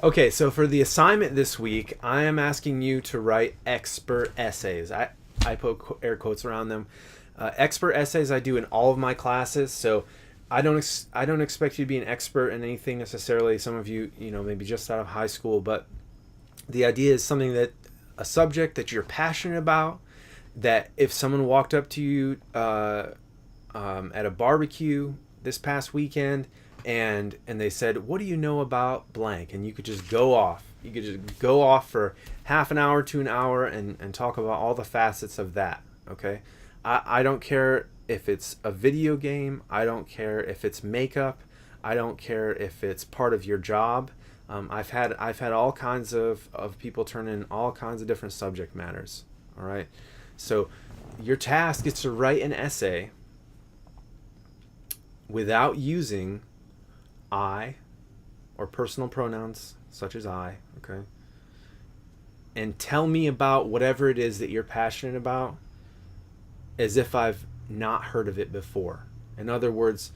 Okay, so for the assignment this week, I am asking you to write expert essays. I put air quotes around them. Expert essays I do in all of my classes, so I don't expect you to be an expert in anything necessarily. Some of you, maybe just out of high school, but the idea is something that a subject that you're passionate about. That if someone walked up to you at a barbecue this past weekend and they said, "What do you know about blank?" and you could just go off. You could just go off for half an hour to an hour and talk about all the facets of that. Okay, I don't care if it's a video game. I don't care if it's makeup. I don't care if it's part of your job. I've had all kinds of people turn in all kinds of different subject matters. All right, so your task is to write an essay without using I or personal pronouns such as I, okay? And tell me about whatever it is that you're passionate about as if I've not heard of it before. In other words,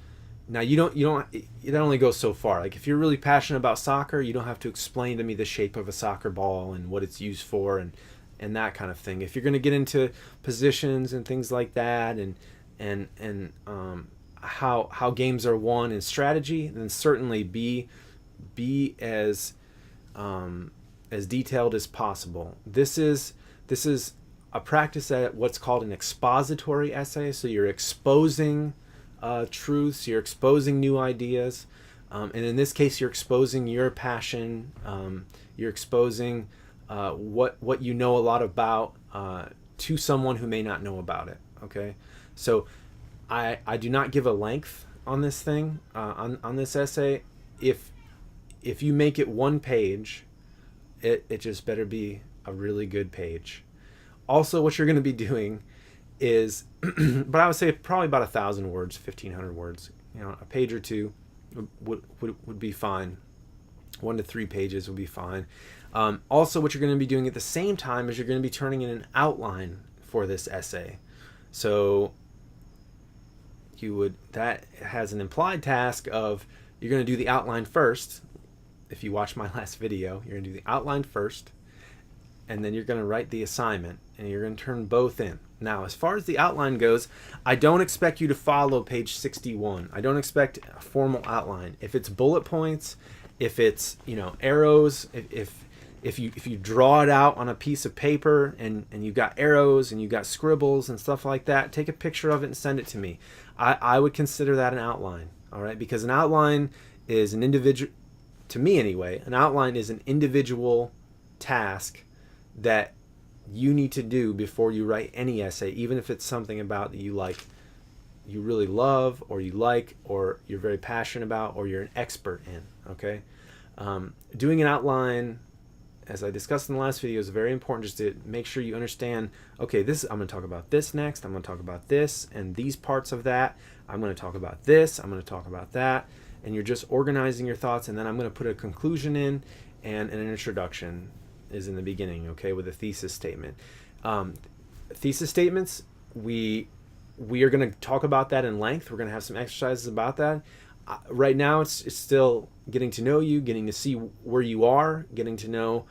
now it only goes so far. Like if you're really passionate about soccer, you don't have to explain to me the shape of a soccer ball and what it's used for and that kind of thing. If you're going to get into positions and things like that and how games are won and strategy, then certainly be as detailed as possible. This is a practice at what's called an expository essay. So you're exposing truths, you're exposing new ideas, and in this case, you're exposing your passion. You're exposing what you know a lot about to someone who may not know about it. Okay, so I do not give a length on this thing on this essay. If you make it one page, it just better be a really good page. Also, what you're going to be doing is, but I would say probably about 1,000 words, 1,500 words. A page or two would be fine. 1 to 3 pages would be fine. Also, what you're going to be doing at the same time is you're going to be turning in an outline for this essay. So that has an implied task of you're going to do the outline first. If you watch my last video, you're going to do the outline first, and then you're going to write the assignment, and you're going to turn both in. Now, as far as the outline goes, I don't expect you to follow page 61. I don't expect a formal outline. If it's bullet points, if it's arrows, if you draw it out on a piece of paper and you've got arrows and you've got scribbles and stuff like that, take a picture of it and send it to me. I would consider that an outline, all right? Because an outline is an individual, to me anyway, an outline is an individual task that you need to do before you write any essay, even if it's something about that you really love, or you like, or you're very passionate about, or you're an expert in, okay? Doing an outline, as I discussed in the last video, is very important, just to make sure you understand, okay, I'm going to talk about this next, I'm going to talk about this, and these parts of that, I'm going to talk about this, I'm going to talk about that, and you're just organizing your thoughts, and then I'm going to put a conclusion in, and an introduction is in the beginning, okay, with a thesis statement. Thesis statements, we are going to talk about that in length. We're going to have some exercises about that. Right now, it's still getting to know you, getting to see where you are, getting to know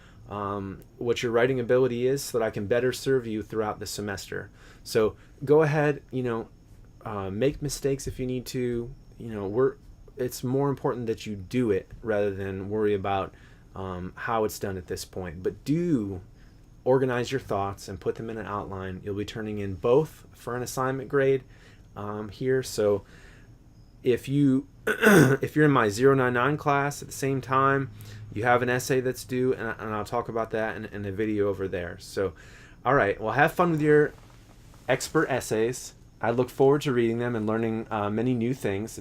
what your writing ability is, so that I can better serve you throughout the semester. So go ahead, make mistakes if you need to. It's more important that you do it rather than worry about how it's done at this point. But do organize your thoughts and put them in an outline. You'll be turning in both for an assignment grade here. So if you're in my 099 class at the same time, you have an essay that's due, and I'll talk about that in a video over there. So, all right, well, have fun with your expert essays. I look forward to reading them and learning many new things.